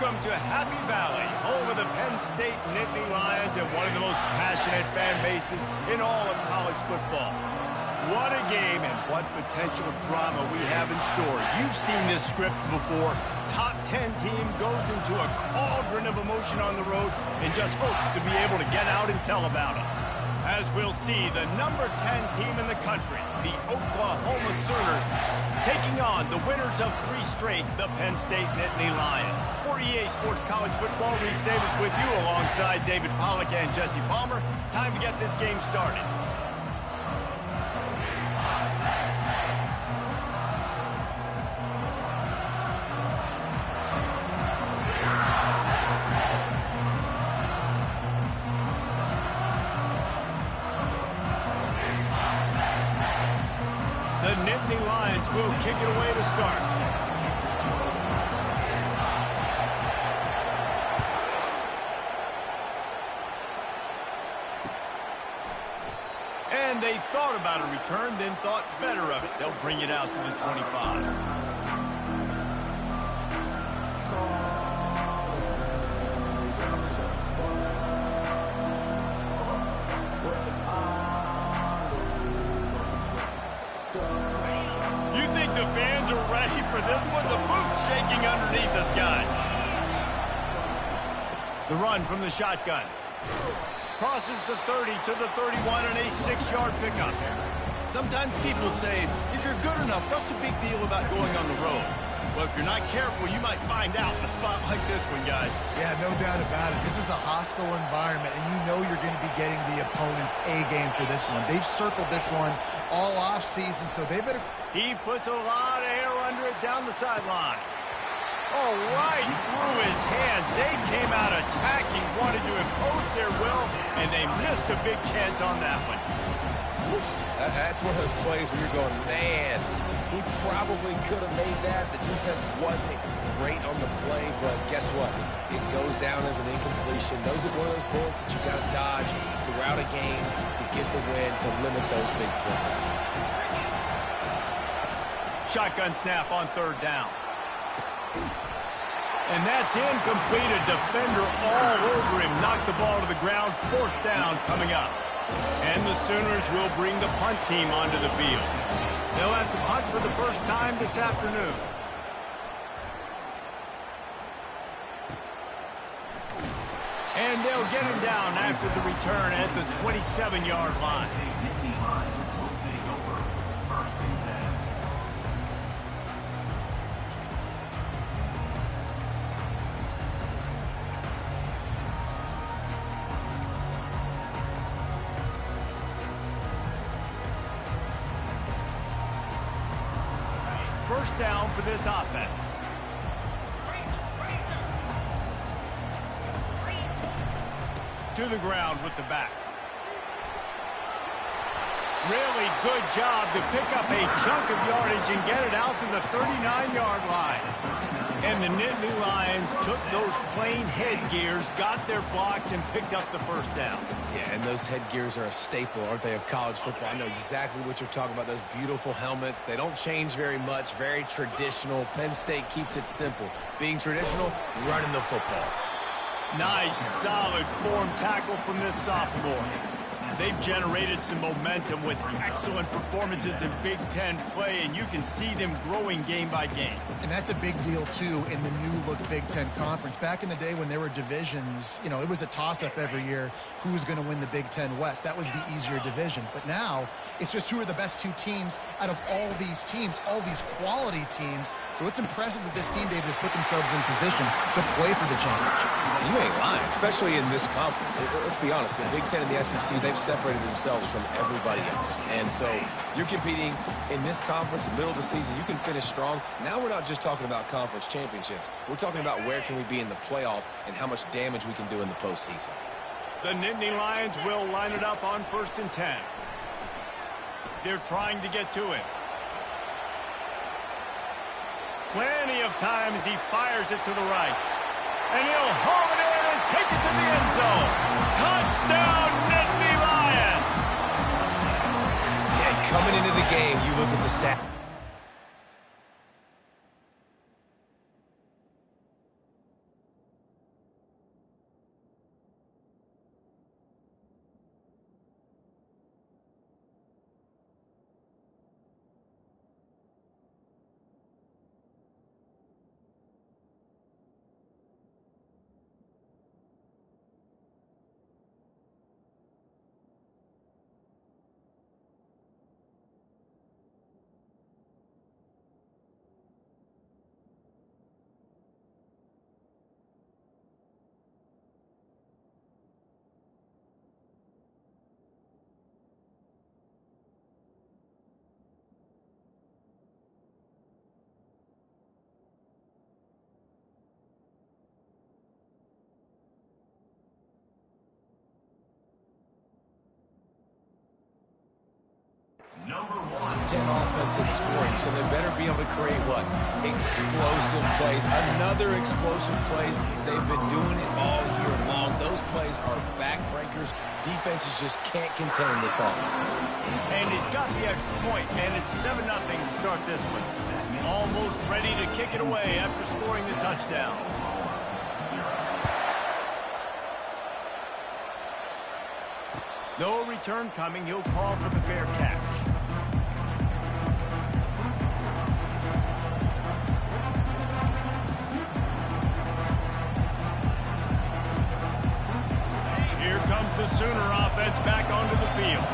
Welcome to Happy Valley, home of the Penn State Nittany Lions and one of the most passionate fan bases in all of college football. What a game and what potential drama we have in store. You've seen this script before. Top 10 team goes into a cauldron of emotion on the road and just hopes to be able to get out and tell about it. As we'll see, the number 10 team in the country, the Oklahoma Sooners, taking on the winners of 3 straight, the Penn State Nittany Lions. For EA Sports College Football, Reese Davis with you alongside David Pollack and Jesse Palmer. Time to get this game started. The Nittany Lions will kick it away to start. And they thought about a return, then thought better of it. They'll bring it out to the 25. The fans are ready for this one. The booth's shaking underneath us, guys. The run from the shotgun. Crosses the 30 to the 31 and a 6-yard pickup. Sometimes people say, if you're good enough, what's the big deal about going on the road? Well, if you're not careful, you might find out in a spot like this one, guys. Yeah, no doubt about it. This is a hostile environment, and you know you're going to be getting the opponent's A-game for this one. They've circled this one all off-season, so they better... He puts a lot of air under it down the sideline. Oh, right through his hands. They came out attacking, wanted to impose their will, and they missed a big chance on that one. That's one of those plays where you're going, man, he probably could have made that. The defense wasn't great on the play, but guess what? It goes down as an incompletion. Those are one of those bullets that you got to dodge throughout a game to get the win, to limit those big plays. Shotgun snap on 3rd down. And that's incomplete. A defender all over him. Knocked the ball to the ground. 4th down coming up. And the Sooners will bring the punt team onto the field. They'll have to punt for the first time this afternoon. And they'll get him down after the return at the 27-yard line. First down for this offense. To the ground with the back. Really good job to pick up a chunk of yardage and get it out to the 39-yard line. And the Nittany Lions took those plain headgears, got their blocks, and picked up the first down. Yeah, and those headgears are a staple, aren't they, of college football? I know exactly what you're talking about, those beautiful helmets. They don't change very much, very traditional. Penn State keeps it simple. Being traditional, running the football. Nice, solid form tackle from this sophomore. They've generated some momentum with excellent performances in Big Ten play, and you can see them growing game by game. And that's a big deal, too, in the new-look Big Ten Conference. Back in the day when there were divisions, you know, it was a toss-up every year who was going to win the Big Ten West. That was the easier division. But now, it's just who are the best 2 teams out of all these teams, all these quality teams. So it's impressive that this team, David, has put themselves in position to play for the championship. You ain't lying, especially in this conference. Let's be honest, the Big Ten and the SEC, they've separated themselves from everybody else. And so you're competing in this conference, middle of the season. You can finish strong. Now we're not just talking about conference championships. We're talking about where can we be in the playoff and how much damage we can do in the postseason. The Nittany Lions will line it up on 1st and 10. They're trying to get to it. Plenty of time as he fires it to the right. And he'll haul it in and take it to the end zone. Touchdown, Nittany Lions! Yeah, coming into the game, you look at the stat. offense in scoring, so they better be able to create what? Explosive plays. Another explosive plays. They've been doing it all year long. Those plays are backbreakers. Defenses just can't contain this offense. And he's got the extra point, and it's 7-0 to start this one. Almost ready to kick it away after scoring the touchdown. No return coming. He'll call for the fair catch. Here comes the Sooner offense back onto the field.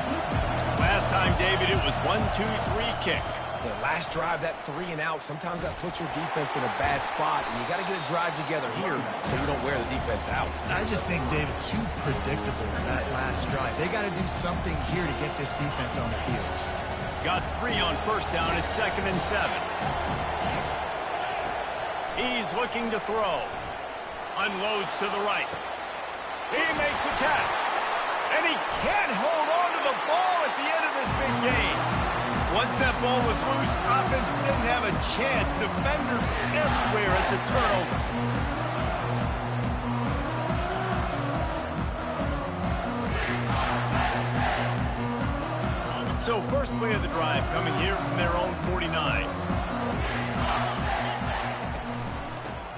Last time, David, it was 1-2-3 kick. The last drive, that 3 and out, sometimes that puts your defense in a bad spot, and you got to get a drive together here so you don't wear the defense out. I just think, David, too predictable that last drive. They got to do something here to get this defense on their heels. Got 3 on first down at 2nd and 7. He's looking to throw. Unloads to the right. He makes a catch. And he can't hold on to the ball at the end of this big game. Once that ball was loose, offense didn't have a chance. Defenders everywhere. It's a turnover. So first play of the drive coming here from their own 49.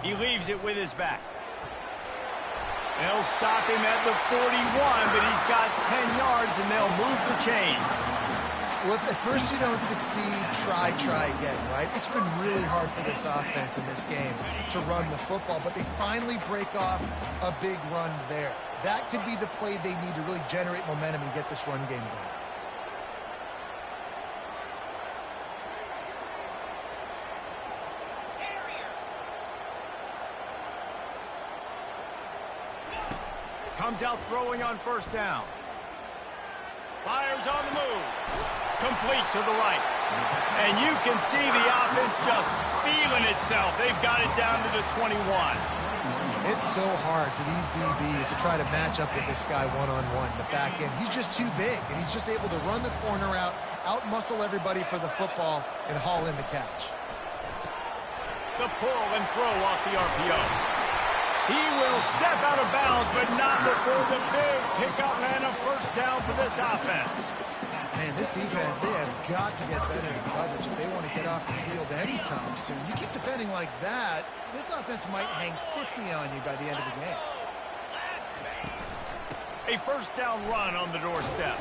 He leaves it with his back. They'll stop him at the 41, but he's got 10 yards, and they'll move the chains. Well, if at first you don't succeed, try again, right? It's been really hard for this offense in this game to run the football, but they finally break off a big run there. That could be the play they need to really generate momentum and get this run game going. Comes out throwing on first down. Fires on the move. Complete to the right. And you can see the offense just feeling itself. They've got it down to the 21. It's so hard for these DBs to try to match up with this guy one-on-one in the back end. He's just too big, and he's just able to run the corner out-muscle everybody for the football, and haul in the catch. The pull and throw off the RPO. He will step out of bounds, but not before the big pickup and a first down for this offense. Man, this defense, they have got to get better in coverage if they want to get off the field anytime soon. You keep defending like that, this offense might hang 50 on you by the end of the game. A first down run on the doorstep.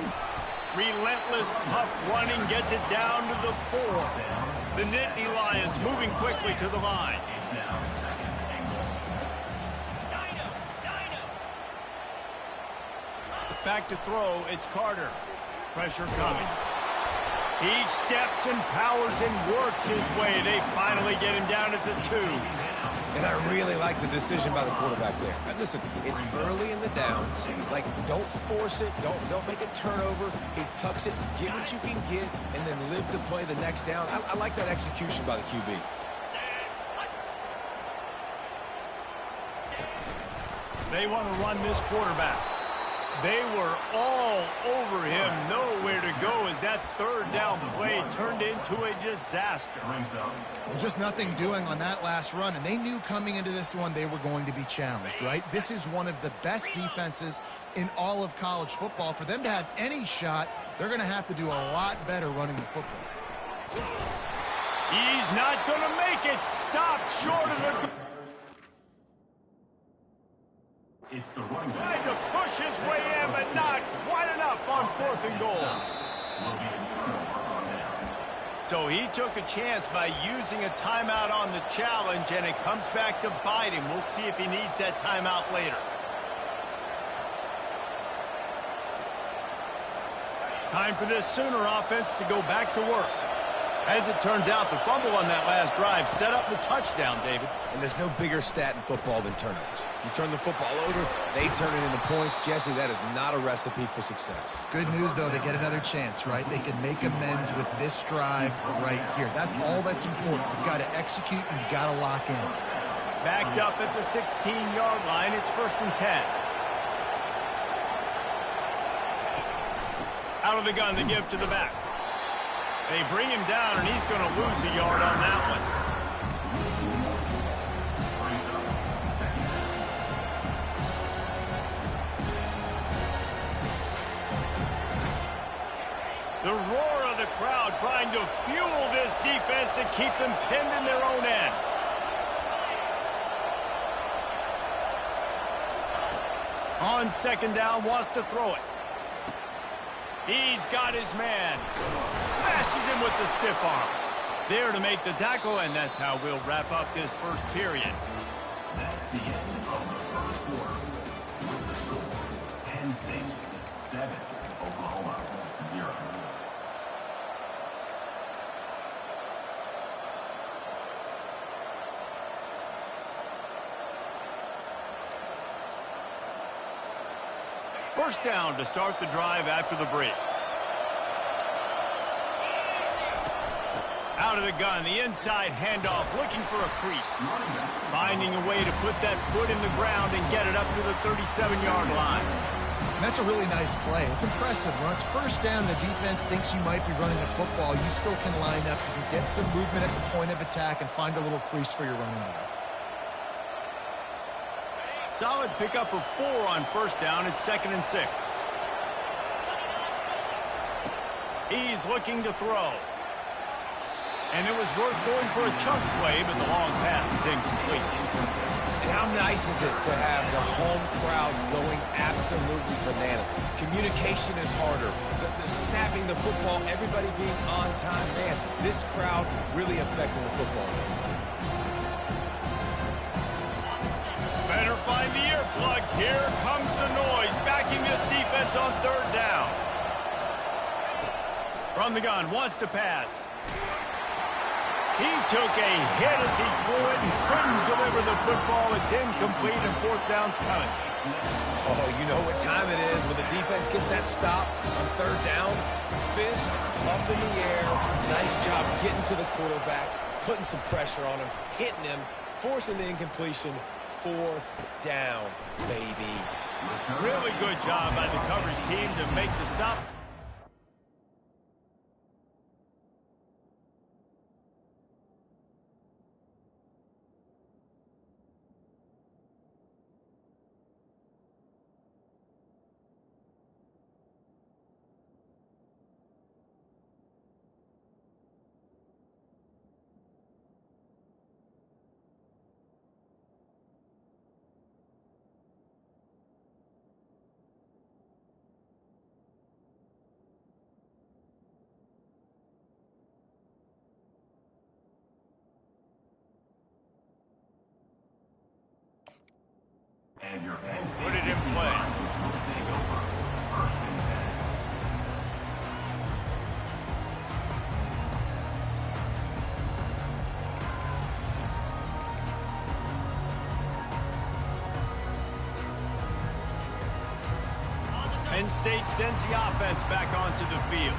Relentless, tough running gets it down to the 4. The Nittany Lions moving quickly to the line. Back to throw, it's Carter. Pressure coming. He steps and powers and works his way. They finally get him down at the 2. And I really like the decision by the quarterback there. And listen, it's early in the downs. Like, don't force it. Don't make a turnover. He tucks it, get what you can get, and then live to play the next down. I like that execution by the QB. They want to run this quarterback. They were all over him, nowhere to go as that third down play turned into a disaster. Well, just nothing doing on that last run, and they knew coming into this one they were going to be challenged, right? This is one of the best defenses in all of college football. For them to have any shot, they're going to have to do a lot better running the football. He's not going to make it. Stopped short of the... It's the running Tried to push his way in, but not quite enough on 4th and goal. So he took a chance by using a timeout on the challenge, and it comes back to bite him. We'll see if he needs that timeout later. Time for this Sooner offense to go back to work. As it turns out, the fumble on that last drive set up the touchdown, David. And there's no bigger stat in football than turnovers. You turn the football over, they turn it into points. Jesse, that is not a recipe for success. Good news, though, they get another chance, right? They can make amends with this drive right here. That's all that's important. You've got to execute, and you've got to lock in. Backed up at the 16-yard line, it's 1st and 10. Out of the gun, the give to the back. They bring him down, and he's going to lose a yard on that one. The roar of the crowd trying to fuel this defense to keep them pinned in their own end. On second down, wants to throw it. He's got his man. Smashes him with the stiff arm. There to make the tackle, and that's how we'll wrap up this first period. That's the end of the first quarter. With the score, Penn State 7, Oklahoma 0. First down to start the drive after the break. Out of the gun, the inside handoff, looking for a crease. Finding a way to put that foot in the ground and get it up to the 37-yard line. And that's a really nice play. It's impressive. When it's first down, the defense thinks you might be running the football. You still can line up. You can get some movement at the point of attack and find a little crease for your running back. Solid pickup of 4 on first down. It's 2nd and 6. He's looking to throw. And it was worth going for a chunk play, but the long pass is incomplete. And how nice is it to have the home crowd going absolutely bananas? Communication is harder. The snapping the football, everybody being on time. Man, this crowd really affecting the football game. Better find the earplugs. Here comes the noise, backing this defense on third down. From the gun, wants to pass. He took a hit as he threw it and couldn't deliver the football. It's incomplete, and fourth down's coming. Oh, you know what time it is when the defense gets that stop on third down. Fist up in the air. Nice job getting to the quarterback, putting some pressure on him, hitting him, forcing the incompletion. Fourth down, baby. Really good job by the coverage team to make the stop. And your Penn State Put it in play. will take over 1st and 10. Penn State sends the offense back onto the field.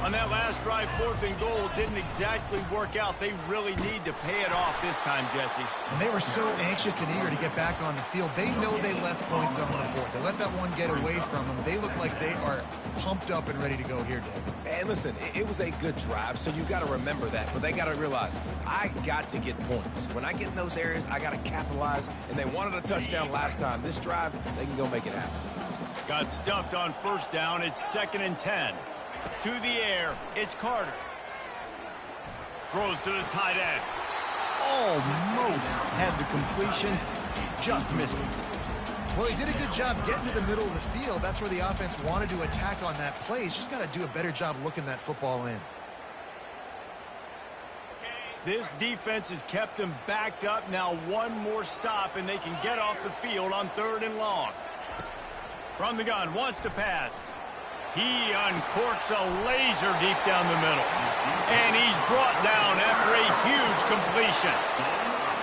On that last drive, 4th and goal didn't exactly work out. They really need to pay it off this time, Jesse. And they were so anxious and eager to get back on the field. They know they left points on the board. They let that one get away from them. They look like they are pumped up and ready to go here, Dave. And listen, it was a good drive, so you got to remember that. But they got to realize, I got to get points. When I get in those areas, I got to capitalize. And they wanted a touchdown last time. This drive, they can go make it happen. Got stuffed on first down. It's 2nd and 10. To the air, it's Carter. Throws to the tight end. Almost had the completion, just missed it. Well, he did a good job getting to the middle of the field. That's where the offense wanted to attack on that play. He's just got to do a better job looking that football in. This defense has kept them backed up. Now one more stop, and they can get off the field on 3rd and long. From the gun, wants to pass. He uncorks a laser deep down the middle. And he's brought down after a huge completion.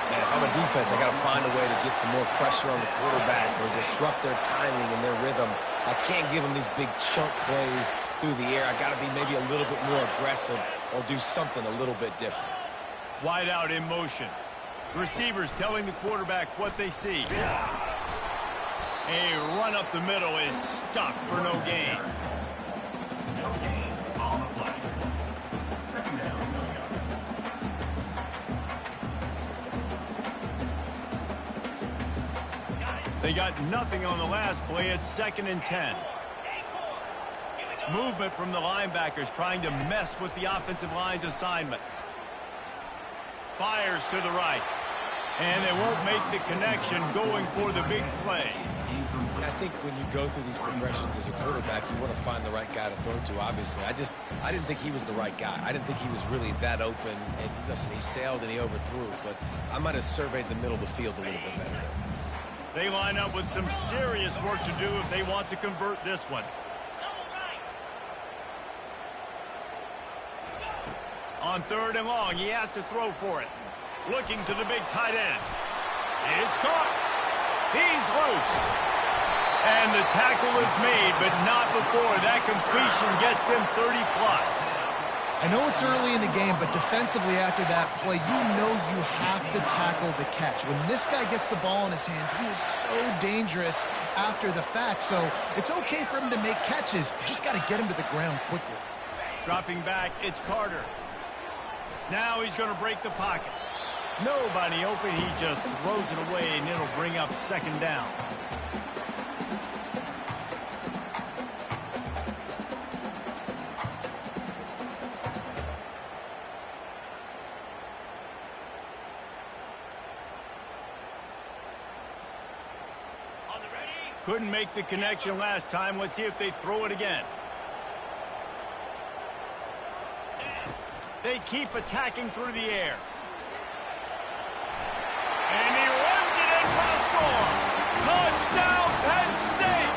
Man, if I'm a defense, I got to find a way to get some more pressure on the quarterback or disrupt their timing and their rhythm. I can't give them these big chunk plays through the air. I got to be maybe a little bit more aggressive or do something a little bit different. Wide out in motion. Receivers telling the quarterback what they see. A run up the middle is stuck for no gain. No gain on the play. They got nothing on the last play. It's 2nd and 10. Movement from the linebackers trying to mess with the offensive line's assignments. Fires to the right. And they won't make the connection going for the big play. I think when you go through these progressions as a quarterback, you want to find the right guy to throw to, obviously. I didn't think he was the right guy. I didn't think he was really that open. And listen, he sailed and he overthrew, but I might have surveyed the middle of the field a little bit better. They line up with some serious work to do if they want to convert this one. On 3rd and long, he has to throw for it. Looking to the big tight end. It's caught. He's loose. And the tackle is made, but not before that completion gets them 30-plus. I know it's early in the game, but defensively after that play, you know you have to tackle the catch. When this guy gets the ball in his hands, he is so dangerous after the fact. So it's okay for him to make catches. You just got to get him to the ground quickly. Dropping back, it's Carter. Now he's going to break the pocket. Nobody open. He just throws it away, and it'll bring up 2nd down. Couldn't make the connection last time. Let's see if they throw it again. They keep attacking through the air. And he runs it in for the score. Touchdown, Penn State!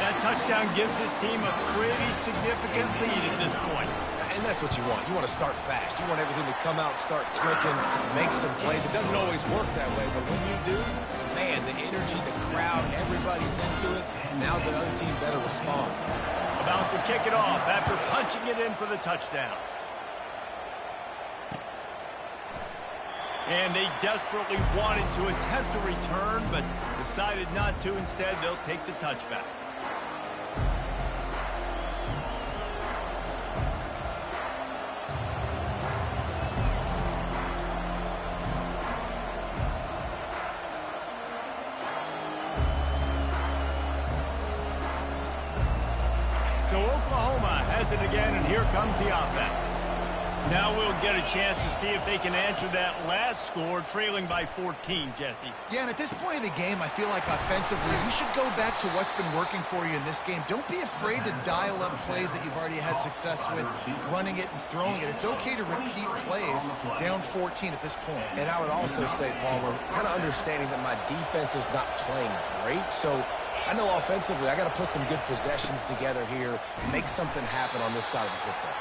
That touchdown gives his team a pretty significant lead at this point. And that's what you want. You want to start fast. You want everything to come out, start clicking, make some plays. It doesn't always work that way, but when you do, man, the energy, the crowd, everybody's into it. Now the other team better respond. About to kick it off after punching it in for the touchdown. And they desperately wanted to attempt a return, but decided not to. Instead, they'll take the touchback. So Oklahoma has it again, and here comes the offense. Now we'll get a chance to see if they can answer that last score, trailing by 14, Jesse. Yeah, and at this point of the game, I feel like offensively, you should go back to what's been working for you in this game. Don't be afraid to dial up plays that you've already had success with, running it and throwing it. It's okay to repeat plays down 14 at this point. And I would also say, Palmer, kind of understanding that my defense is not playing great, so I know offensively I got to put some good possessions together here, make something happen on this side of the football.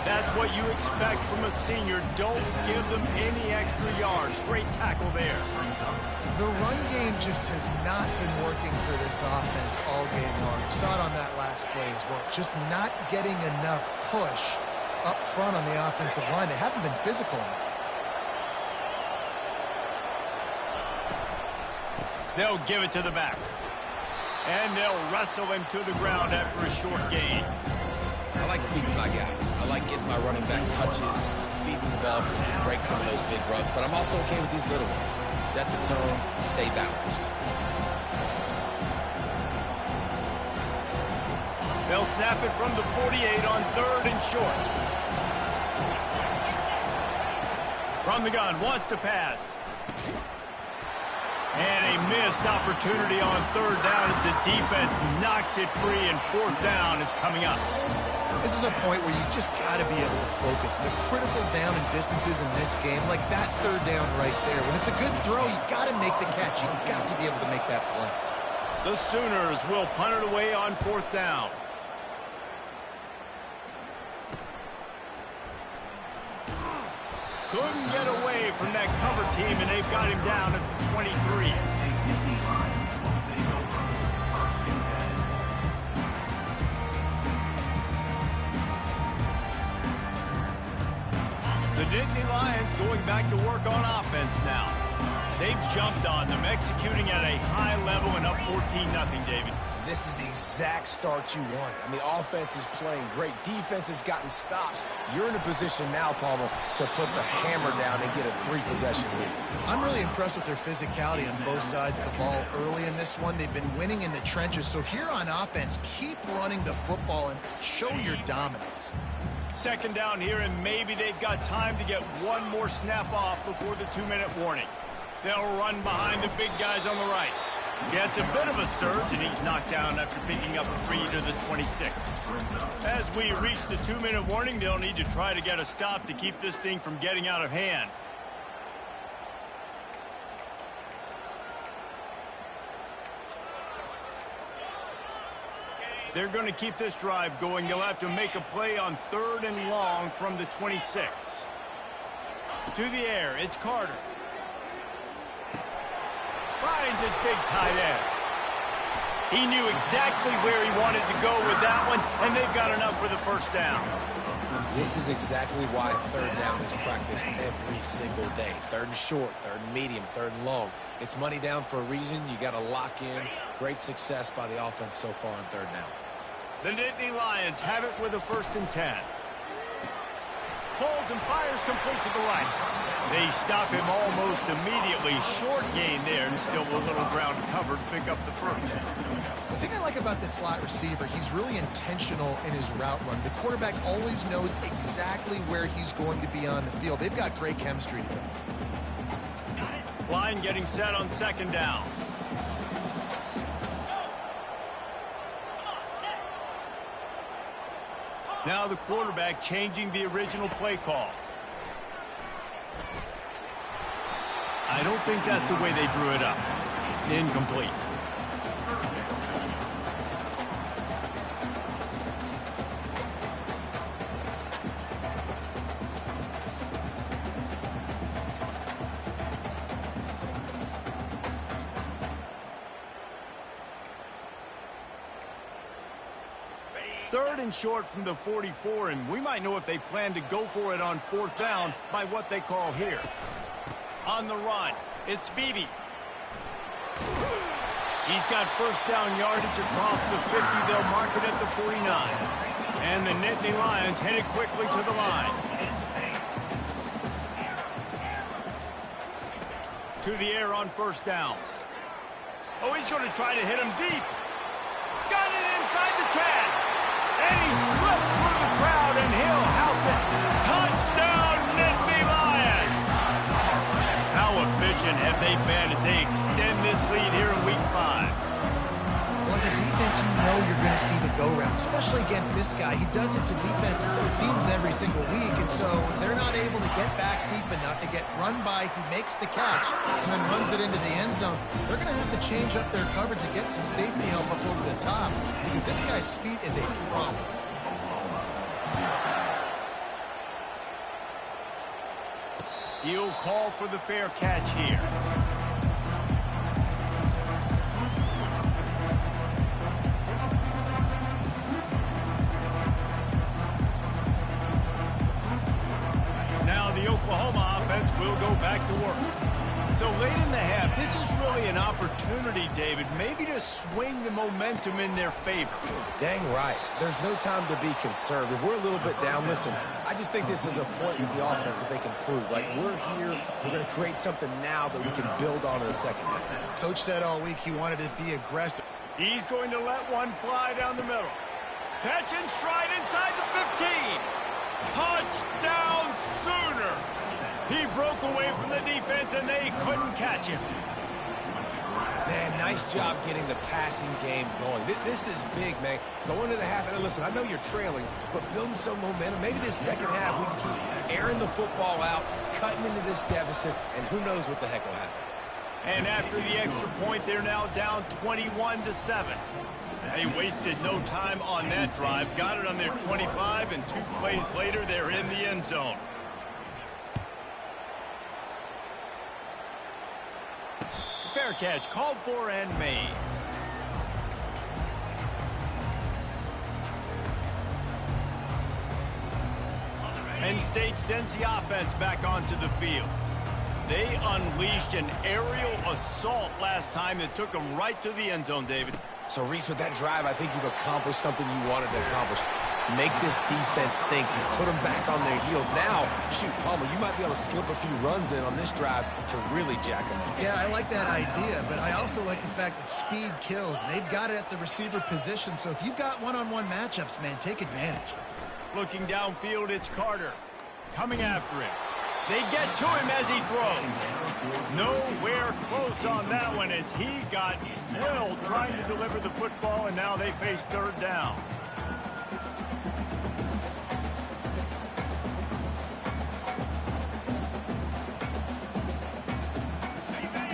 That's what you expect from a senior. Don't give them any extra yards. Great tackle there. The run game just has not been working for this offense all game long. You saw it on that last play as well. Just not getting enough push up front on the offensive line. They haven't been physical enough. They'll give it to the back. And they'll wrestle him to the ground after a short gain. I like feeding my guy. I like getting my running back touches, feeding the ball so he can break some of those big runs. But I'm also okay with these little ones. Set the tone, stay balanced. They'll snap it from the 48 on 3rd and short. From the gun, wants to pass. And a missed opportunity on 3rd down as the defense knocks it free, and 4th down is coming up. This is a point where you just got to be able to focus. The critical down and distances in this game, like that 3rd down right there. When it's a good throw, you got to make the catch. You got to be able to make that play. The Sooners will punt it away on 4th down. Couldn't get away from that cover team, and they've got him down at the 23. The Nittany Lions going back to work on offense now. They've jumped on them, executing at a high level and up 14-0, David. This is the exact start you wanted. I mean, the offense is playing great. Defense has gotten stops. You're in a position now, Palmer, to put the hammer down and get a 3-possession lead. I'm really impressed with their physicality on both sides of the ball early in this one. They've been winning in the trenches. So here on offense, keep running the football and show your dominance. Second down here, and maybe they've got time to get one more snap off before the 2-minute warning. They'll run behind the big guys on the right. Yeah, it's a bit of a surge, and he's knocked down after picking up a 3 to the 26. As we reach the 2-minute warning, they'll need to try to get a stop to keep this thing from getting out of hand. They're going to keep this drive going. They'll have to make a play on 3rd and long from the 26. To the air, it's Carter. Finds his big tight end. He knew exactly where he wanted to go with that one, and they've got enough for the first down. This is exactly why 3rd down is practiced every single day. 3rd and short, 3rd and medium, 3rd and long. It's money down for a reason. You got to lock in. Great success by the offense so far on 3rd down. The Nittany Lions have it with a 1st and 10. Holds and fires complete to the right. They stop him almost immediately. Short gain there, and still a little ground covered. Pick up the first. The thing I like about this slot receiver, he's really intentional in his route run. The quarterback always knows exactly where he's going to be on the field. They've got great chemistry together. Line getting set on 2nd down. Now the quarterback changing the original play call. I don't think that's the way they drew it up. Incomplete. Third and short from the 44, and we might know if they plan to go for it on 4th down by what they call here. On the run, it's Beebe. He's got first down yardage across the 50. They'll mark it at the 49. And the Nittany Lions headed quickly to the line. To the air on 1st down. Oh, he's going to try to hit him deep. Got it inside the 10. And he slipped through the crowd, and he'll house it. Touchdown, Nittany Lions! How efficient have they been as they extend this lead here in Week 5? Well, as a defense, you know you're going to see the go-round, especially against this guy. He does it to defenses, it seems, every single week, and so they're not able to get back deep enough to get run by. He makes the catch and then runs it into the end zone. They're going to have to change up their coverage to get some safety help up over the top because this guy's speed is a problem. He'll call for the fair catch here. Now the Oklahoma offense will go back to work. So late in the half, this is really an opportunity, David, maybe to swing the momentum in their favor. Dang right. There's no time to be concerned. If we're a little bit down, listen, I just think this is a point with the offense that they can prove. Like, we're here, we're going to create something now that we can build on in the second half. Coach said all week he wanted to be aggressive. He's going to let one fly down the middle. Catch and stride inside the 15. Touchdown Sooner. He broke away from the defense, and they couldn't catch him. Man, nice job getting the passing game going. This is big, man. Going into the half, and listen, I know you're trailing, but building some momentum. Maybe this second half we can keep airing the football out, cutting into this deficit, and who knows what the heck will happen. And after the extra point, they're now down 21-7. They wasted no time on that drive. Got it on their 25, and 2 plays later, they're in the end zone. Fair catch called for and made. Penn State sends the offense back onto the field. They unleashed an aerial assault last time that took them right to the end zone, David. So, Reese, with that drive, I think you've accomplished something you wanted to accomplish. Make this defense think. You put them back on their heels. Now, shoot, Palmer, you might be able to slip a few runs in on this drive to really jack them up. Yeah, I like that idea, but I also like the fact that speed kills. And they've got it at the receiver position, so if you've got one-on-one matchups, man, take advantage. Looking downfield, it's Carter. Coming after him. They get to him as he throws. Nowhere close on that one as he got drilled trying to deliver the football, and now they face third down.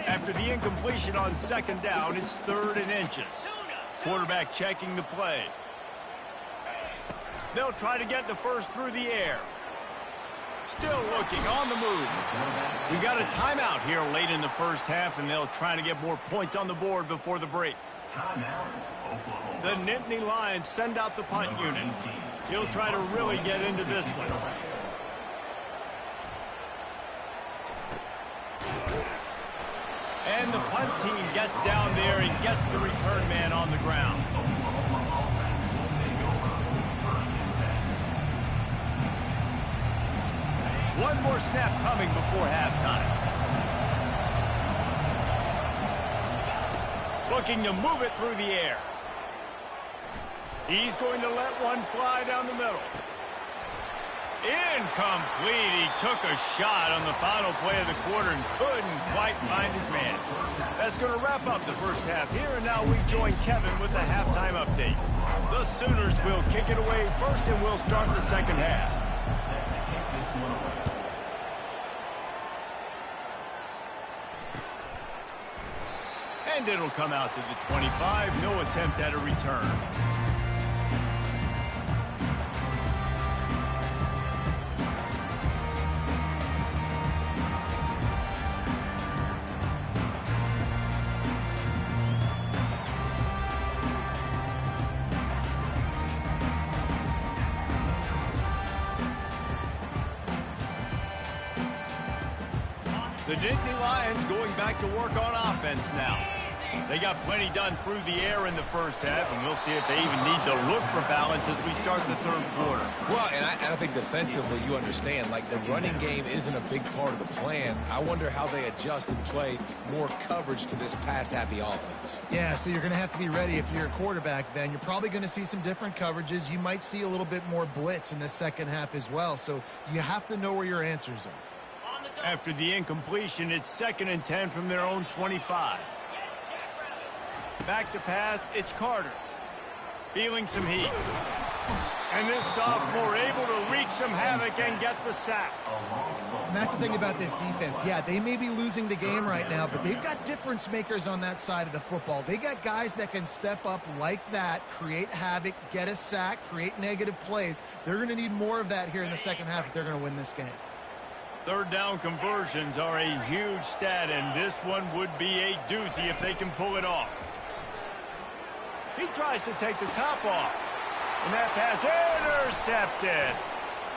After the incompletion on second down, it's 3rd and inches. Quarterback checking the play. They'll try to get the first through the air. Still looking on the move. We got a timeout here late in the first half, and they'll try to get more points on the board before the break. The Nittany Lions send out the punt unit. He'll try to really get into this one. And the punt team gets down there and gets the return man on the ground. One more snap coming before halftime. Looking to move it through the air. He's going to let one fly down the middle. Incomplete. He took a shot on the final play of the quarter and couldn't quite find his man. That's going to wrap up the first half here, and now we join Kevin with the halftime update. The Sooners will kick it away first, and we'll start the second half. And it'll come out to the 25. No attempt at a return. The Nittany Lions going back to work on offense now. They got plenty done through the air in the first half, and we'll see if they even need to look for balance as we start the third quarter. Well, and I think defensively, you understand, like the running game isn't a big part of the plan. I wonder how they adjust and play more coverage to this pass-happy offense. Yeah, so you're going to have to be ready if you're a quarterback then. You're probably going to see some different coverages. You might see a little bit more blitz in the second half as well, so you have to know where your answers are. After the incompletion, it's 2nd and 10 from their own 25. Back to pass, it's Carter. Feeling some heat. And this sophomore able to wreak some havoc and get the sack. And that's the thing about this defense. Yeah, they may be losing the game right now, but they've got difference makers on that side of the football. They got guys that can step up like that, create havoc, get a sack, create negative plays. They're going to need more of that here in the second half if they're going to win this game. Third down conversions are a huge stat, and this one would be a doozy if they can pull it off. He tries to take the top off. And that pass intercepted.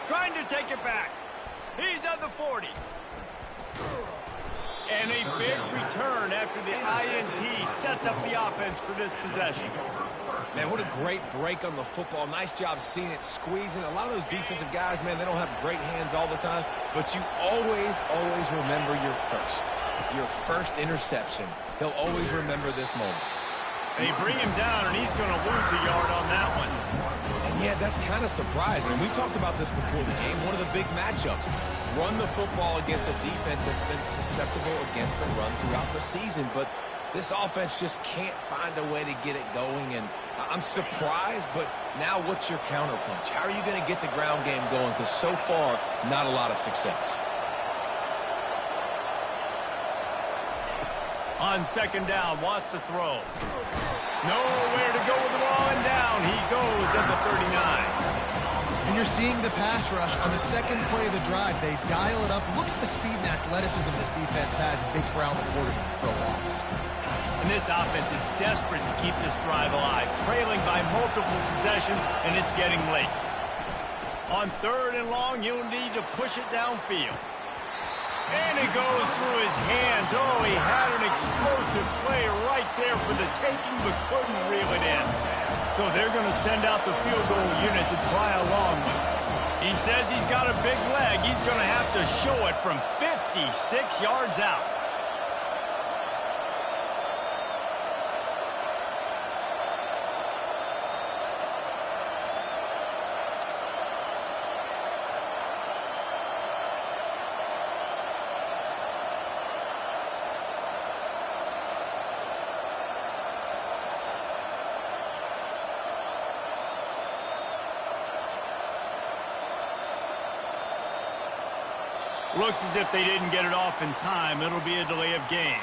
Trying to take it back. He's at the 40. And a big return after the INT sets up the offense for this possession. Man, what a great break on the football. Nice job seeing it, squeezing. A lot of those defensive guys, man, they don't have great hands all the time, but you always remember your first interception. He'll always remember this moment. They bring him down, and he's going to lose a yard on that one. And yeah, that's kind of surprising. We talked about this before the game. One of the big matchups. Run the football against a defense that's been susceptible against the run throughout the season, but this offense just can't find a way to get it going, and I'm surprised, but now what's your counterpunch? How are you going to get the ground game going? Because so far, not a lot of success. On second down, wants to throw. Nowhere to go with the ball, and down he goes at the 39. And you're seeing the pass rush on the second play of the drive. They dial it up. Look at the speed and athleticism this defense has as they corral the quarterback for a loss. And this offense is desperate to keep this drive alive, trailing by multiple possessions, and it's getting late. On 3rd and long, you'll need to push it downfield. And it goes through his hands. Oh, he had an explosive play right there for the taking, but couldn't reel it in. So they're going to send out the field goal unit to try a long one. He says he's got a big leg. He's going to have to show it from 56 yards out. Looks as if they didn't get it off in time. It'll be a delay of game.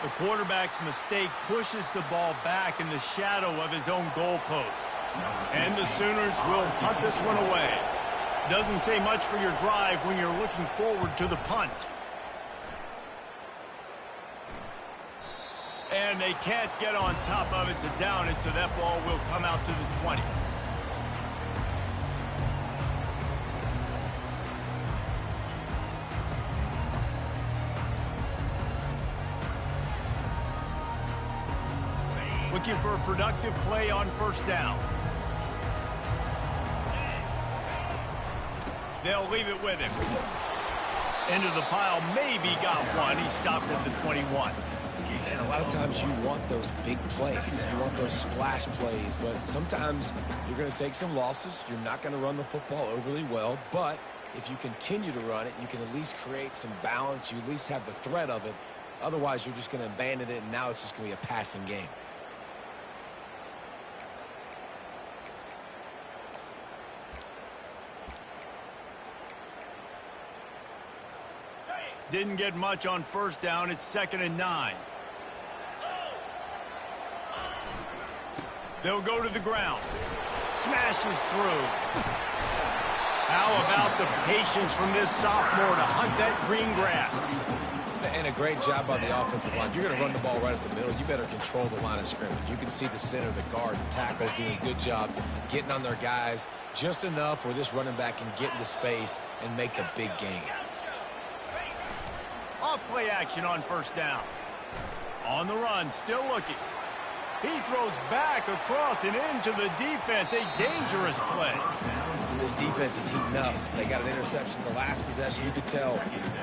The quarterback's mistake pushes the ball back in the shadow of his own goalpost. And the Sooners will punt this one away. Doesn't say much for your drive when you're looking forward to the punt. And they can't get on top of it to down it, so that ball will come out to the 20. Looking for a productive play on first down. They'll leave it with him. Into the pile, maybe got one. He stopped at the 21. And a lot of times you want those big plays. You want those splash plays, but sometimes you're going to take some losses. You're not going to run the football overly well, but if you continue to run it, you can at least create some balance. You at least have the threat of it. Otherwise, you're just going to abandon it, and now it's just going to be a passing game. Didn't get much on first down. It's 2nd and 9. They'll go to the ground. Smashes through. How about the patience from this sophomore to hunt that green grass? And a great job by the offensive line. If you're going to run the ball right up the middle, you better control the line of scrimmage. You can see the center, the guard, the tackles doing a good job getting on their guys just enough where this running back can get into space and make the big game. Off play action on first down. On the run, still looking. He throws back across and into the defense. A dangerous play. This defense is heating up. They got an interception the last possession. You could tell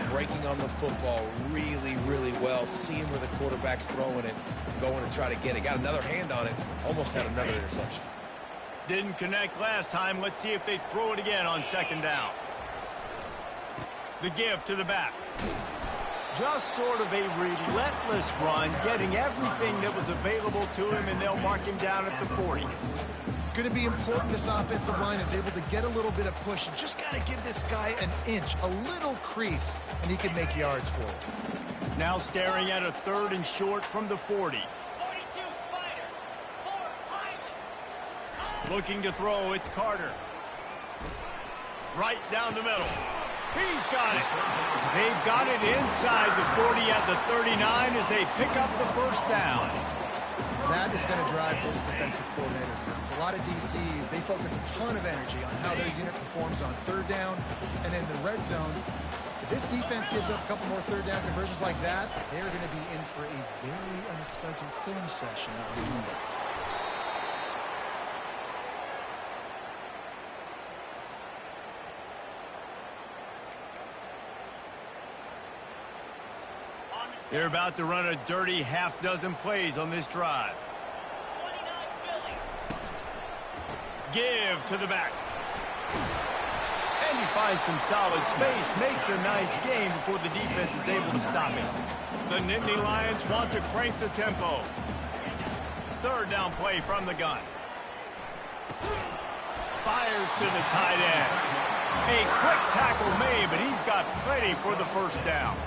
breaking on the football really, really well. Seeing where the quarterback's throwing it, going to try to get it. Got another hand on it. Almost had another interception. Didn't connect last time. Let's see if they throw it again on 2nd down. The give to the back. Just sort of a relentless run, getting everything that was available to him, and they'll mark him down at the 40. It's going to be important this offensive line is able to get a little bit of push. You just got to give this guy an inch, a little crease, and he can make yards for it. Now staring at a 3rd and short from the 40. 42 Spider. 4 Looking to throw, it's Carter. Right down the middle. He's got it. They've got it inside the 40 at the 39 as they pick up the first down. That is going to drive this defensive coordinator nuts. A lot of DCs, they focus a ton of energy on how their unit performs on 3rd down and in the red zone. If this defense gives up a couple more 3rd down conversions like that, they're going to be in for a very unpleasant film session. They're about to run a dirty half-dozen plays on this drive. 29 Give to the back. And he finds some solid space, makes a nice game before the defense is able to stop him. The Nittany Lions want to crank the tempo. 3rd down play from the gun. Fires to the tight end. A quick tackle made, but he's got plenty for the first down.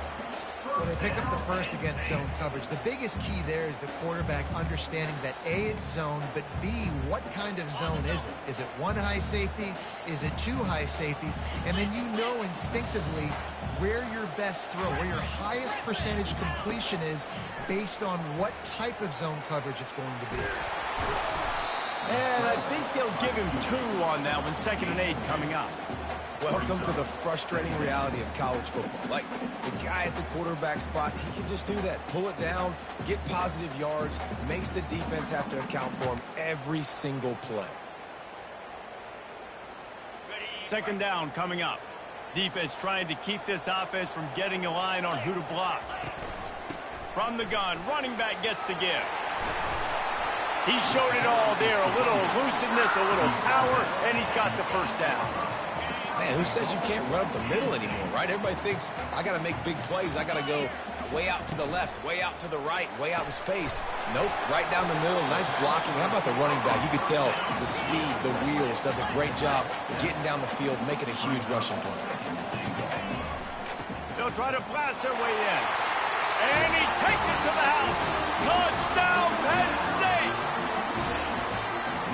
Well, they pick up the first against zone coverage. The biggest key there is the quarterback understanding that A, it's zone, but B, what kind of zone is it? Is it 1 high safety? Is it 2 high safeties? And then you know instinctively where your best throw, where your highest percentage completion is based on what type of zone coverage it's going to be. And I think they'll give him 2 on that one. 2nd and 8 coming up. Welcome to the frustrating reality of college football. Like, the guy at the quarterback spot, he can just do that. Pull it down, get positive yards, makes the defense have to account for him every single play. Second down coming up. Defense trying to keep this offense from getting a line on who to block. From the gun, running back gets to give. He showed it all there. A little elusiveness, a little power, and he's got the first down. Man, who says you can't run up the middle anymore, right? Everybody thinks I got to make big plays. I got to go way out to the left, way out to the right, way out in space. Nope, right down the middle. Nice blocking. How about the running back? You could tell the speed, the wheels, does a great job getting down the field, making a huge rushing play. They'll try to blast their way in. And he takes it to the house. Touchdown, Penn State!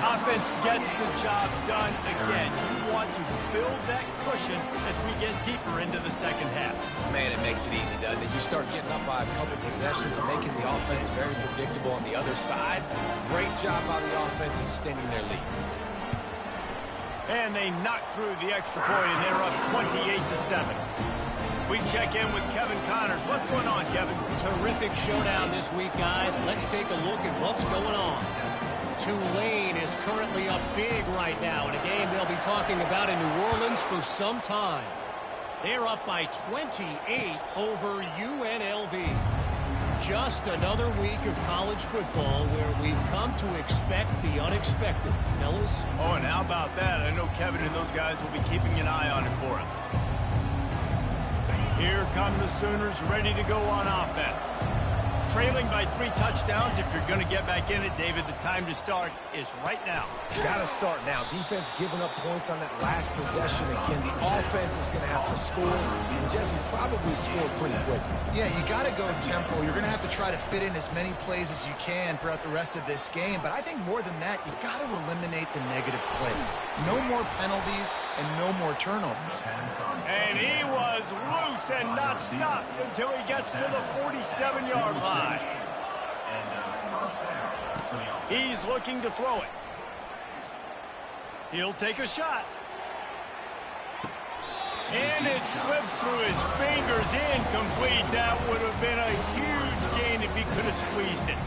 Offense gets the job done again. You want to build that cushion as we get deeper into the second half. Man, it makes it easy, doesn't it? You start getting up by a couple possessions, making the offense very predictable on the other side. Great job by the offense extending their lead. And they knock through the extra point, and they're up 28-7. We check in with Kevin Connors. What's going on, Kevin? Terrific showdown this week, guys. Let's take a look at what's going on. Tulane is currently up big right now in a game they'll be talking about in New Orleans for some time. They're up by 28 over UNLV. Just another week of college football where we've come to expect the unexpected, fellas. Oh, and how about that? I know Kevin and those guys will be keeping an eye on it for us. Here come the Sooners ready to go on offense. Trailing by 3 touchdowns. If you're going to get back in it, David, the time to start is right now. Got to start now. Defense giving up points on that last possession. Again, the offense is going to have to score, and Jesse probably scored pretty quickly. Yeah, you got to go tempo. You're going to have to try to fit in as many plays as you can throughout the rest of this game. But I think more than that, you got to eliminate the negative plays. No more penalties and no more turnovers. And he was loose and not stopped until he gets to the 47-yard line. He's looking to throw it. He'll take a shot. And it slips through his fingers, incomplete. That would have been a huge gain if he could have squeezed it.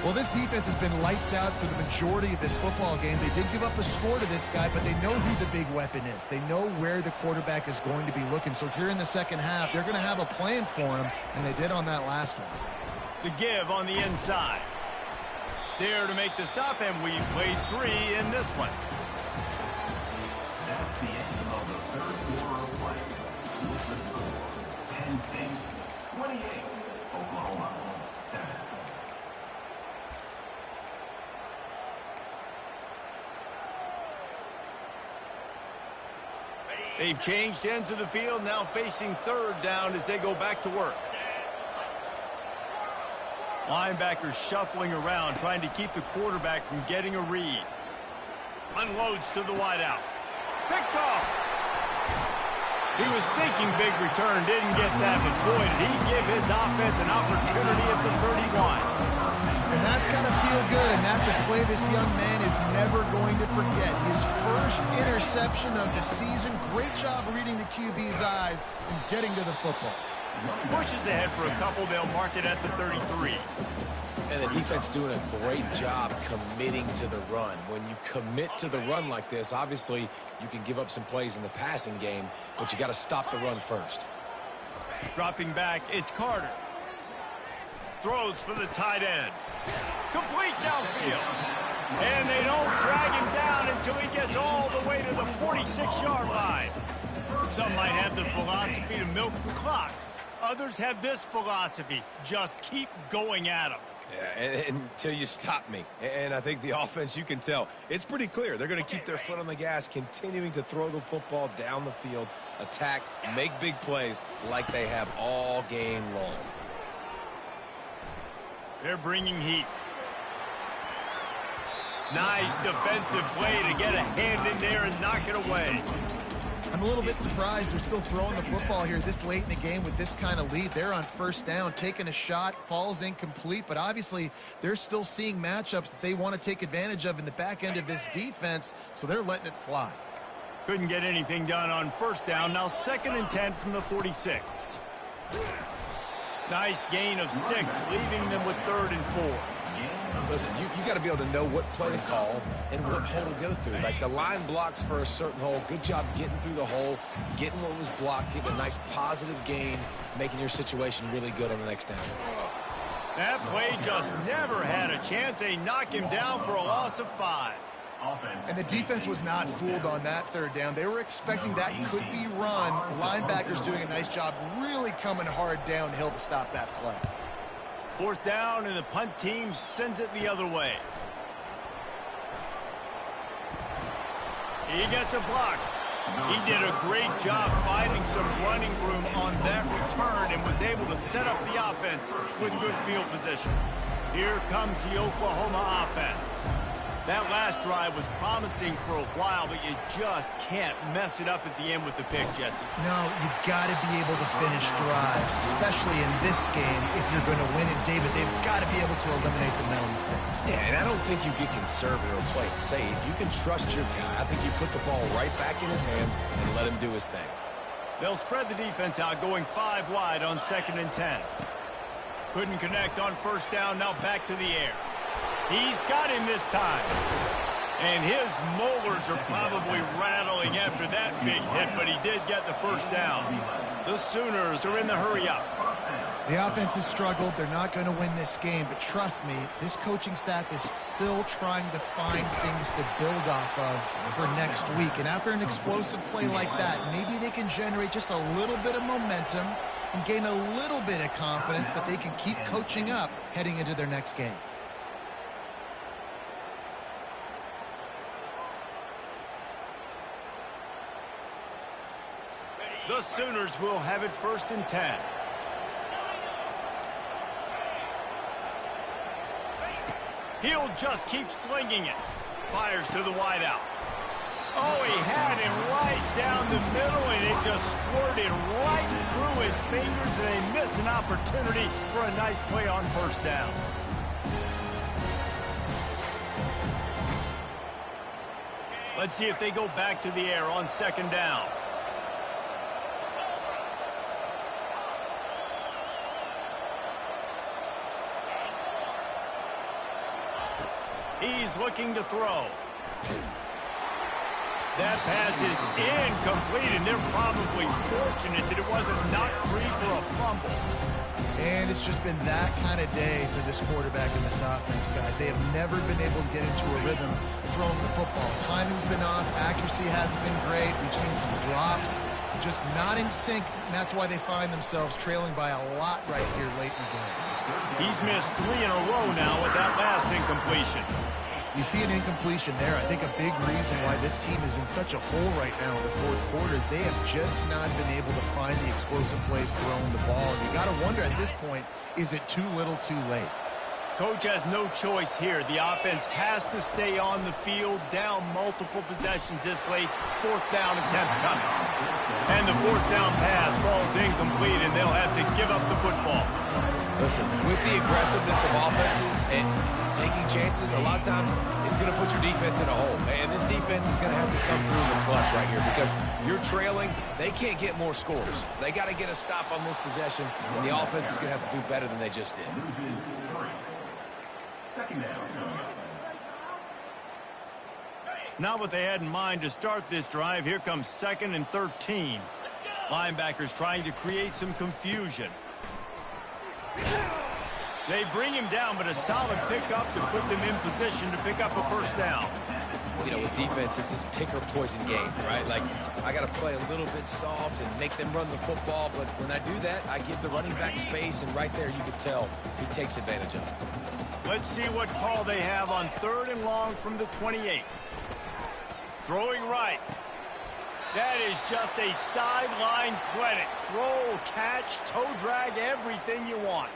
Well, this defense has been lights out for the majority of this football game. They did give up a score to this guy, but they know who the big weapon is. They know where the quarterback is going to be looking. So here in the second half, they're going to have a plan for him, and they did on that last one. The give on the inside. There to make the stop, and we played 3 in this one. That's the end of the third quarter of play. With the score, Penn State 28, Oklahoma 7. They've changed ends of the field, now facing third down as they go back to work. Linebackers shuffling around, trying to keep the quarterback from getting a read. Unloads to the wideout. Picked off. He was thinking big return, didn't get that, but boy, did he give his offense an opportunity at the 31. And that's got to feel good, and that's a play this young man is never going to forget. His first interception of the season. Great job reading the QB's eyes and getting to the football. Pushes ahead for a couple. They'll mark it at the 33. And the defense doing a great job committing to the run. When you commit to the run like this, obviously you can give up some plays in the passing game, but you got to stop the run first. Dropping back, it's Carter. Throws for the tight end. Complete downfield. And they don't drag him down until he gets all the way to the 46-yard line. Some might have the philosophy to milk the clock. Others have this philosophy: just keep going at them. Yeah, until you stop me. And I think the offense, you can tell, it's pretty clear. They're going to keep their foot on the gas, continuing to throw the football down the field, attack, make big plays like they have all game long. They're bringing heat. Nice defensive play to get a hand in there and knock it away. I'm a little bit surprised they're still throwing the football here this late in the game with this kind of lead. They're on first down, taking a shot, falls incomplete, but obviously they're still seeing matchups that they want to take advantage of in the back end of this defense, so they're letting it fly. Couldn't get anything done on first down. Now 2nd and 10 from the 46. Nice gain of 6, leaving them with 3rd and 4. Listen, you got to be able to know what play to call and what hole to go through. Like the line blocks for a certain hole. Good job getting through the hole, getting what was blocked, getting a nice positive gain, making your situation really good on the next down. That play just never had a chance. They knock him down for a loss of 5. And the defense was not fooled on that 3rd down. They were expecting that could be run. Linebackers doing a nice job really coming hard downhill to stop that play. 4th down, and the punt team sends it the other way. He gets a block. He did a great job finding some running room on that return and was able to set up the offense with good field position. Here comes the Oklahoma offense. That last drive was promising for a while, but you just can't mess it up at the end with the pick, Jesse. No, you got to be able to finish drives, especially in this game if you're going to win. And, David, they've got to be able to eliminate the mental mistakes. Yeah, and I don't think you get conservative or play it safe. You can trust your guy. I think you put the ball right back in his hands and let him do his thing. They'll spread the defense out, going 5 wide on 2nd and 10. Couldn't connect on first down, now back to the air. He's got him this time. And his molars are probably rattling after that big hit, but he did get the first down. The Sooners are in the hurry-up. The offense has struggled. They're not going to win this game, but trust me, this coaching staff is still trying to find things to build off of for next week. And after an explosive play like that, maybe they can generate just a little bit of momentum and gain a little bit of confidence that they can keep coaching up heading into their next game. The Sooners will have it 1st and 10. He'll just keep slinging it. Fires to the wideout. Oh, he had him right down the middle, and it just squirted right through his fingers, and they miss an opportunity for a nice play on first down. Let's see if they go back to the air on 2nd down. He's looking to throw. That pass is incomplete, and they're probably fortunate that it wasn't knocked free for a fumble. And it's just been that kind of day for this quarterback and this offense, guys. They have never been able to get into a rhythm throwing the football. Timing's been off. Accuracy hasn't been great. We've seen some drops. Just not in sync, and that's why they find themselves trailing by a lot right here late in the game. He's missed 3 in a row now with that last incompletion. You see an incompletion there. I think a big reason why this team is in such a hole right now in the 4th quarter is they have just not been able to find the explosive plays throwing the ball. And you got to wonder at this point, is it too little too late? Coach has no choice here. The offense has to stay on the field, down multiple possessions this late. 4th down attempt coming. And the 4th down pass falls incomplete, and they'll have to give up the football. Listen, with the aggressiveness of offenses and taking chances, a lot of times it's going to put your defense in a hole. And this defense is going to have to come through in the clutch right here because you're trailing. They can't get more scores. They got to get a stop on this possession, and the offense is going to have to do better than they just did. Not what they had in mind to start this drive. Here comes 2nd and 13. Linebackers trying to create some confusion. They bring him down, but a solid pickup to put them in position to pick up a first down. You know, with defense, it's this pick or poison game, right? Like, I got to play a little bit soft and make them run the football, but when I do that, I give the running back space, and right there you can tell he takes advantage of it. Let's see what call they have on 3rd and long from the 28. Throwing right. That is just a sideline credit. Throw, catch, toe drag, everything you want.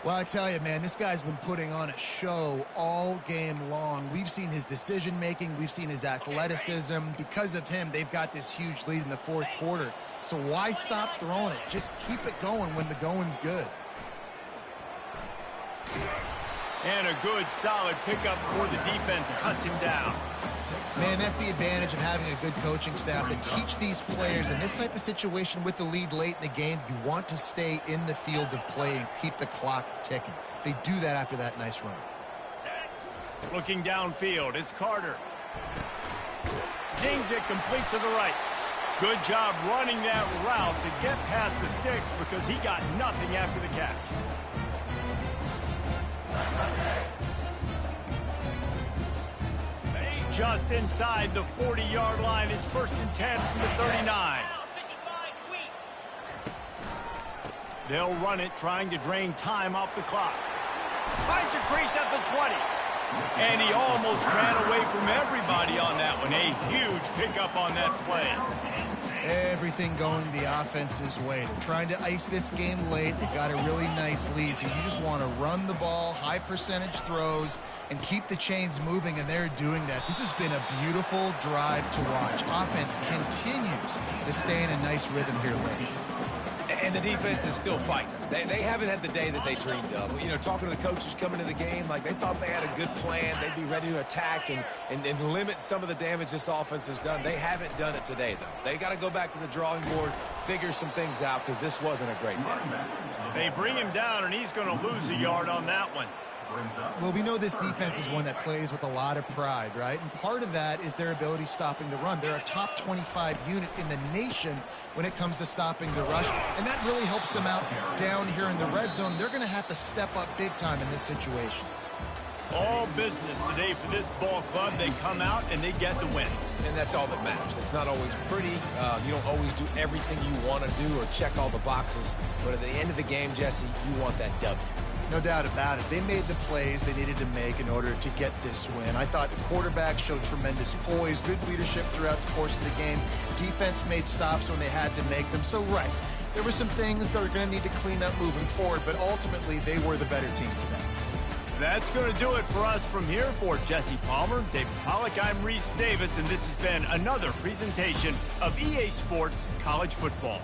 Well, I tell you, man, this guy's been putting on a show all game long. We've seen his decision-making. We've seen his athleticism. Because of him, they've got this huge lead in the 4th quarter. So why stop throwing it? Just keep it going when the going's good. And a good, solid pickup before the defense cuts him down. Man, that's the advantage of having a good coaching staff that teach these players in this type of situation with the lead late in the game, you want to stay in the field of play and keep the clock ticking. They do that after that nice run. Looking downfield, it's Carter. Zings it complete to the right. Good job running that route to get past the sticks because he got nothing after the catch. Just inside the 40-yard line. It's 1st and 10 from the 39. They'll run it, trying to drain time off the clock. Finds a crease at the 20. And he almost ran away from everybody on that one. A huge pickup on that play. Everything going the offense's way. They're trying to ice this game late. They got a really nice lead, so you just want to run the ball, high percentage throws, and keep the chains moving, and they're doing that. This has been a beautiful drive to watch. Offense continues to stay in a nice rhythm here late. And the defense is still fighting. They haven't had the day that they dreamed of. You know, talking to the coaches coming to the game, like they thought they had a good plan. They'd be ready to attack and limit some of the damage this offense has done. They haven't done it today, though. They got to go back to the drawing board, figure some things out, because this wasn't a great day. They bring him down, and he's going to lose a yard on that one. Well, we know this defense is one that plays with a lot of pride, right? And part of that is their ability stopping the run. They're a top 25 unit in the nation when it comes to stopping the rush, and that really helps them out down here in the red zone. They're going to have to step up big time in this situation. All business today for this ball club. They come out and they get the win. And that's all that matters. It's not always pretty. You don't always do everything you want to do or check all the boxes. But at the end of the game, Jesse, you want that W. No doubt about it. They made the plays they needed to make in order to get this win. I thought the quarterback showed tremendous poise, good leadership throughout the course of the game. Defense made stops when they had to make them. So, right, there were some things they're going to need to clean up moving forward, but ultimately they were the better team today. That's going to do it for us from here. For Jesse Palmer, David Pollack, I'm Reese Davis, and this has been another presentation of EA Sports College Football.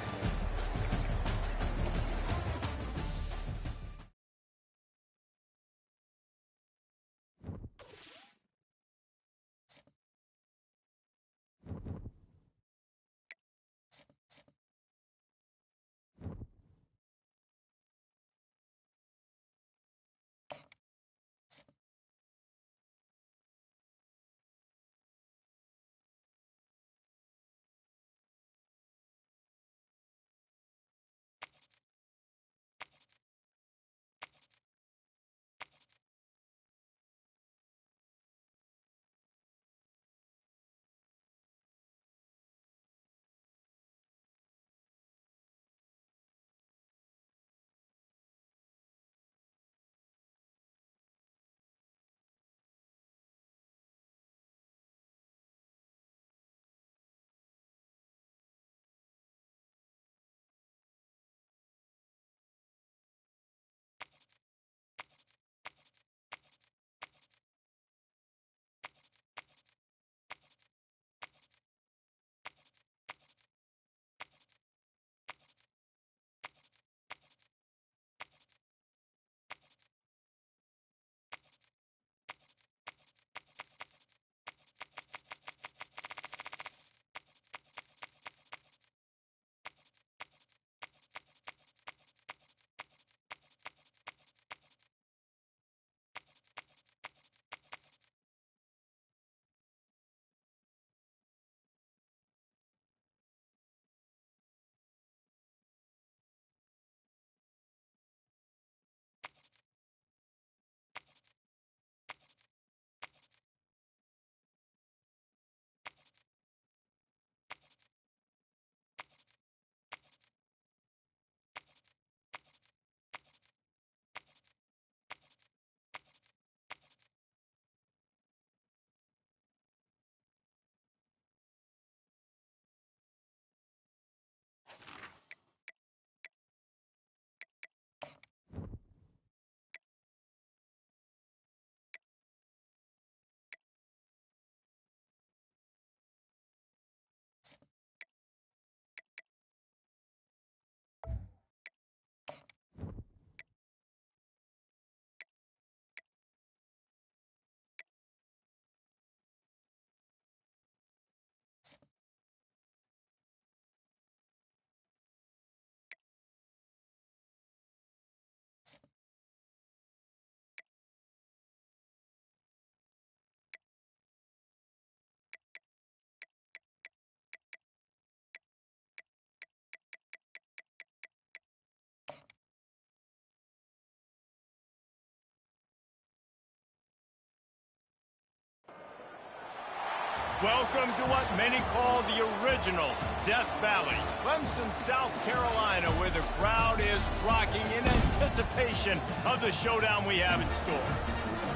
Welcome to what many call the original Death Valley, Clemson, South Carolina, where the crowd is rocking in anticipation of the showdown we have in store.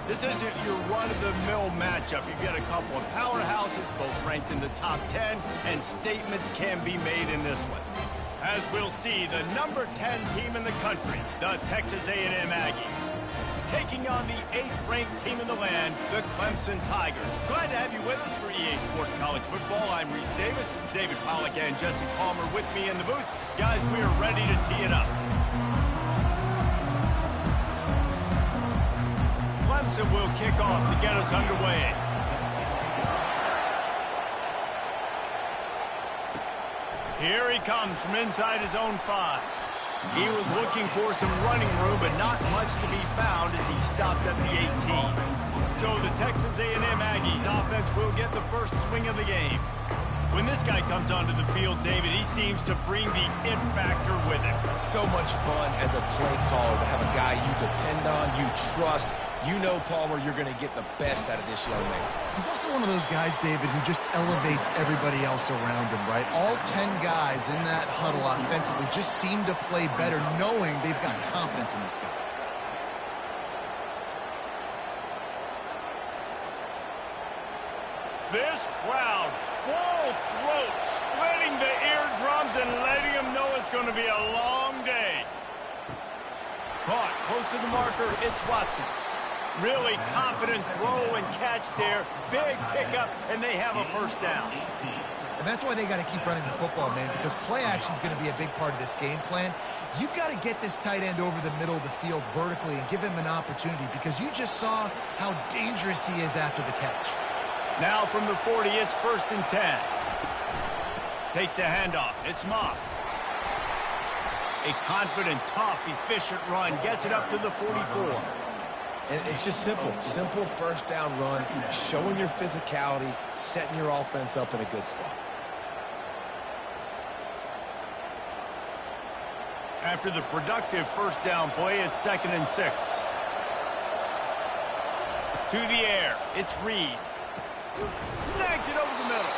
This isn't your run-of-the-mill matchup. You get a couple of powerhouses, both ranked in the top 10, and statements can be made in this one. As we'll see, the number 10 team in the country, the Texas A&M Aggies, taking on the 8th-ranked team in the land, the Clemson Tigers. Glad to have you with us for EA Sports College Football. I'm Reese Davis, David Pollack and Jesse Palmer with me in the booth. Guys, we are ready to tee it up. Clemson will kick off to get us underway. Here he comes from inside his own 5. He was looking for some running room, but not much to be found as he stopped at the 18. So the Texas A&M Aggies offense will get the first swing of the game. When this guy comes onto the field, David, he seems to bring the it factor with him. So much fun as a play caller to have a guy you depend on, you trust. You know, Palmer, you're going to get the best out of this young man. He's also one of those guys, David, who just elevates everybody else around him, right? All 10 guys in that huddle offensively just seem to play better knowing they've got confidence in this guy. This crowd, full throat, splitting the eardrums and letting them know it's going to be a long day. Caught close to the marker, it's Watson. Really confident throw and catch there. Big pickup, and they have a first down. And that's why they got to keep running the football, man, because play action is going to be a big part of this game plan. You've got to get this tight end over the middle of the field vertically and give him an opportunity, because you just saw how dangerous he is after the catch. Now from the 40, it's 1st and 10. Takes the handoff. It's Moss. A confident, tough, efficient run. Gets it up to the 44. And it's just simple. Simple first down run, showing your physicality, setting your offense up in a good spot. After the productive first down play, it's 2nd and 6. To the air, it's Reed. Snags it over the middle.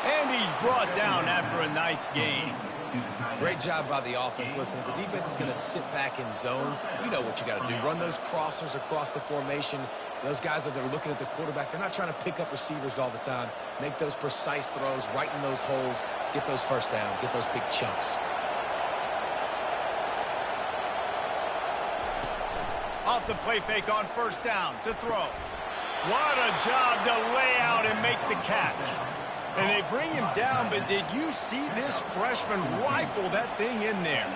And he's brought down after a nice gain. Great job by the offense. Listen, if the defense is going to sit back in zone, you know what you got to do. Run those crossers across the formation. Those guys that are looking at the quarterback, they're not trying to pick up receivers all the time. Make those precise throws, right in those holes, get those first downs, get those big chunks. Off the play fake on first down to throw. What a job to lay out and make the catch. And they bring him down, but did you see this freshman rifle that thing in there?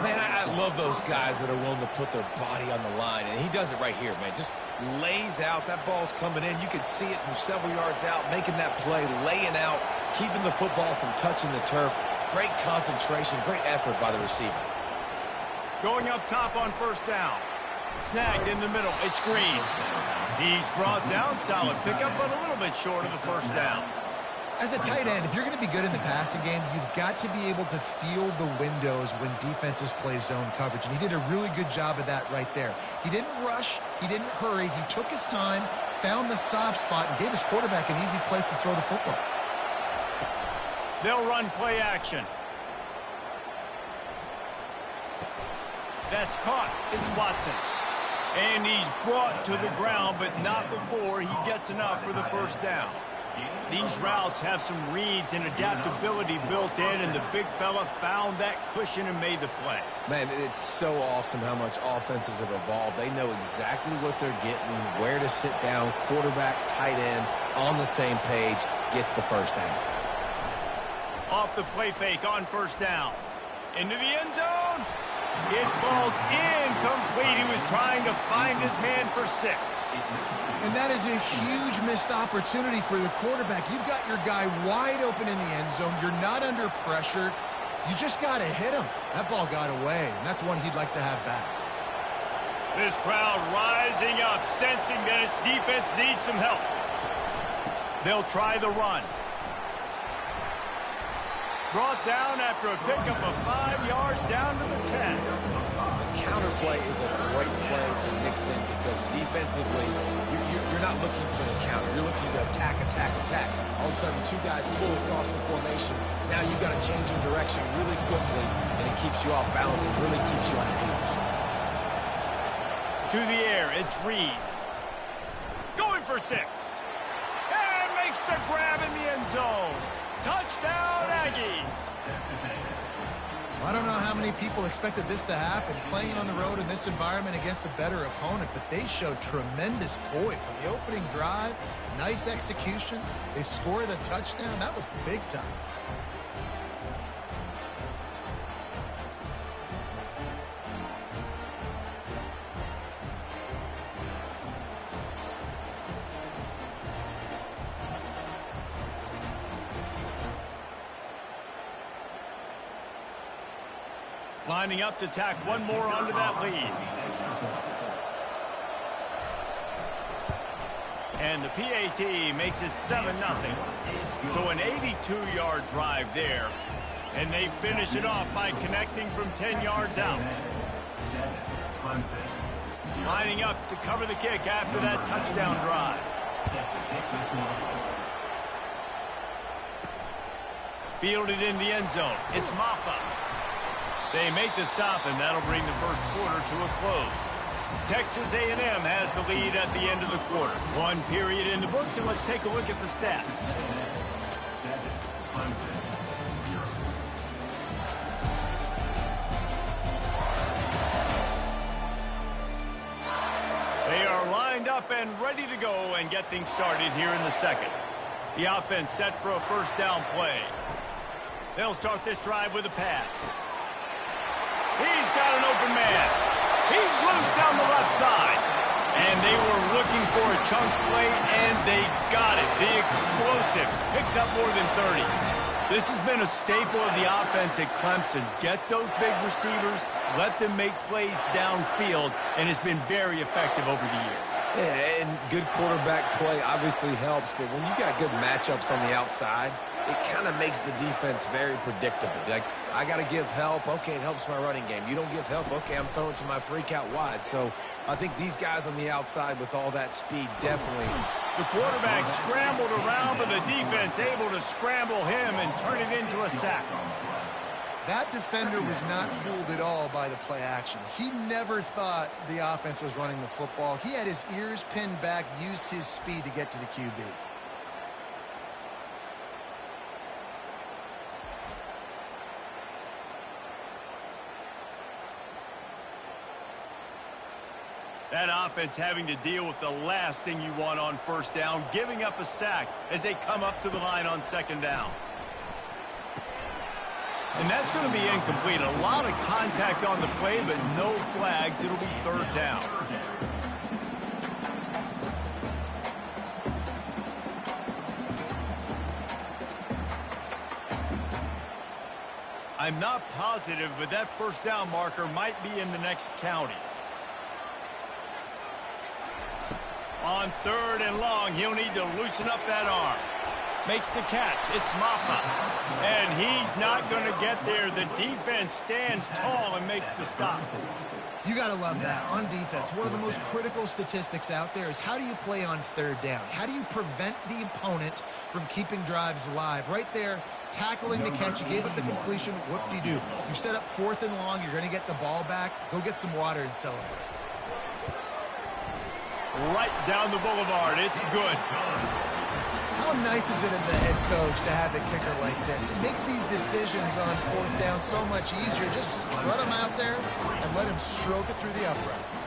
Man, I love those guys that are willing to put their body on the line, and he does it right here, man. Just lays out. That ball's coming in. You can see it from several yards out, making that play, laying out, keeping the football from touching the turf. Great concentration, great effort by the receiver. Going up top on first down. Snagged in the middle. It's Green. He's brought down. Solid pickup, but a little bit short of the first down. As a tight end, if you're going to be good in the passing game, you've got to be able to feel the windows when defenses play zone coverage. And he did a really good job of that right there. He didn't rush. He didn't hurry. He took his time, found the soft spot, and gave his quarterback an easy place to throw the football. They'll run play action. That's caught. It's Watson. And he's brought to the ground, but not before he gets enough for the first down. These routes have some reads and adaptability built in, and the big fella found that cushion and made the play. Man, it's so awesome how much offenses have evolved. They know exactly what they're getting, where to sit down, quarterback, tight end, on the same page, gets the first down. Off the play fake on first down. Into the end zone. It falls incomplete. He was trying to find his man for 6. And that is a huge missed opportunity for the quarterback. You've got your guy wide open in the end zone. You're not under pressure. You just got to hit him. That ball got away, and that's one he'd like to have back. This crowd rising up, sensing that its defense needs some help. They'll try the run. Brought down after a pickup of 5 yards down to the 10. The counter play is a great play to mix in because defensively, you're not looking for the counter. You're looking to attack, attack, attack. All of a sudden, two guys pull across the formation. Now you've got to change your direction really quickly, and it keeps you off balance and really keeps you on your heels. To the air, it's Reed. Going for 6. And makes the grab in the end zone. Touchdown, Aggies. I don't know how many people expected this to happen, playing on the road in this environment against a better opponent, but they showed tremendous poise on the opening drive. Nice execution. They score the touchdown. That was big time. Lining up to tack one more onto that lead. And the PAT makes it 7-0. So an 82-yard drive there. And they finish it off by connecting from 10 yards out. Lining up to cover the kick after that touchdown drive. Fielded in the end zone. It's Maffa. They make the stop, and that'll bring the first quarter to a close. Texas A&M has the lead at the end of the quarter. One period in the books, and let's take a look at the stats. They are lined up and ready to go and get things started here in the second. The offense set for a first down play. They'll start this drive with a pass. He's got an open man. He's loose down the left side. And they were looking for a chunk play, and they got it. The explosive picks up more than 30. This has been a staple of the offense at Clemson. Get those big receivers, let them make plays downfield, and it's been very effective over the years. Yeah, and good quarterback play obviously helps, but when you got good matchups on the outside, it kind of makes the defense very predictable. Like, I got to give help. Okay, it helps my running game. You don't give help. Okay, I'm throwing to my freak out wide. So I think these guys on the outside with all that speed definitely. The quarterback scrambled around, but the defense able to scramble him and turn it into a sack. That defender was not fooled at all by the play action. He never thought the offense was running the football. He had his ears pinned back, used his speed to get to the QB. That offense having to deal with the last thing you want on first down, giving up a sack as they come up to the line on second down. And that's going to be incomplete. A lot of contact on the play, but no flags. It'll be third down. I'm not positive, but that first down marker might be in the next county. On third and long, he'll need to loosen up that arm. Makes the catch. It's Maffa. And he's not going to get there. The defense stands tall and makes the stop. You got to love that. On defense, one of the most critical statistics out there is how do you play on third down? How do you prevent the opponent from keeping drives alive? Right there, tackling the catch. You gave up the completion. Whoop-de-doo. You set up fourth and long. You're going to get the ball back. Go get some water and celebrate. Right down the boulevard. It's good. How nice is it as a head coach to have a kicker like this? It makes these decisions on fourth down so much easier. Just strut him out there and let him stroke it through the uprights.